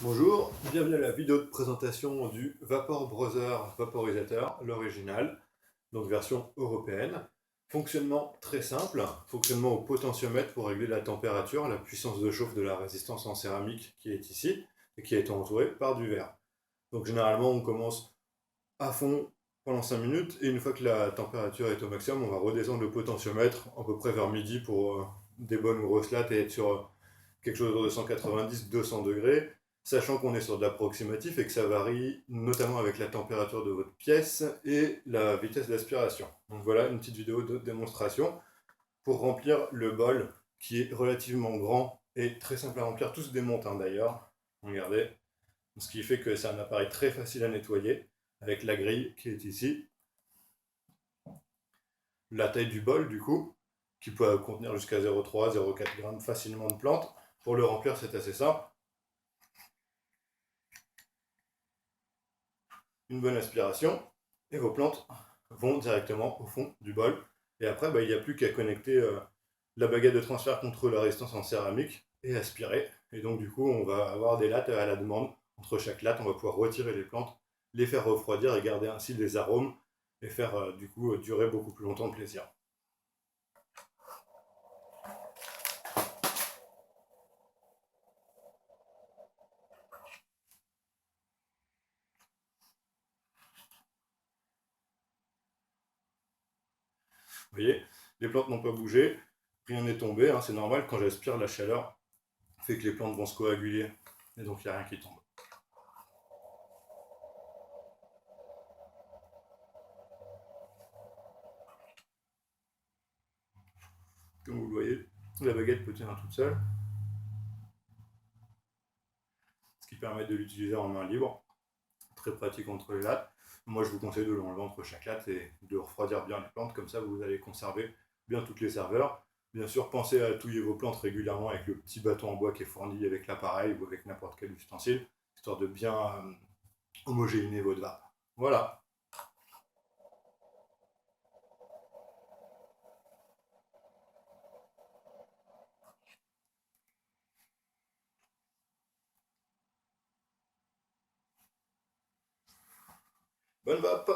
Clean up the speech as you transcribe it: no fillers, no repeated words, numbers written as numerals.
Bonjour, bienvenue à la vidéo de présentation du Vapor Brother vaporisateur, l'original, donc version européenne. Fonctionnement très simple, fonctionnement au potentiomètre pour régler la température, la puissance de chauffe de la résistance en céramique qui est ici et qui est entourée par du verre. Donc généralement on commence à fond pendant 5 minutes et une fois que la température est au maximum, on va redescendre le potentiomètre à peu près vers midi pour des bonnes grosses lattes et être sur quelque chose de 190-200 degrés, sachant qu'on est sur de l'approximatif et que ça varie notamment avec la température de votre pièce et la vitesse d'aspiration. Donc voilà une petite vidéo de démonstration pour remplir le bol qui est relativement grand et très simple à remplir. Tout se démonte d'ailleurs, regardez. Ce qui fait que c'est un appareil très facile à nettoyer avec la grille qui est ici. La taille du bol du coup, qui peut contenir jusqu'à 0,3-0,4 g facilement de plantes. Pour le remplir, c'est assez simple. Une bonne aspiration, et vos plantes vont directement au fond du bol. Et après, il n'y a plus qu'à connecter la baguette de transfert contre la résistance en céramique et aspirer. Et donc du coup, on va avoir des lattes à la demande. Entre chaque latte, on va pouvoir retirer les plantes, les faire refroidir et garder ainsi les arômes et faire du coup durer beaucoup plus longtemps le plaisir. Vous voyez, les plantes n'ont pas bougé, rien n'est tombé, c'est normal, quand j'aspire, la chaleur fait que les plantes vont se coaguler, et donc il n'y a rien qui tombe. Comme vous le voyez, la baguette peut tenir toute seule, ce qui permet de l'utiliser en main libre, très pratique entre les lattes. Moi je vous conseille de l'enlever entre chaque latte et de refroidir bien les plantes, comme ça vous allez conserver bien toutes les saveurs. Bien sûr, pensez à touiller vos plantes régulièrement avec le petit bâton en bois qui est fourni avec l'appareil ou avec n'importe quel ustensile, histoire de bien homogénéiser votre vape. Voilà. Bonne vape!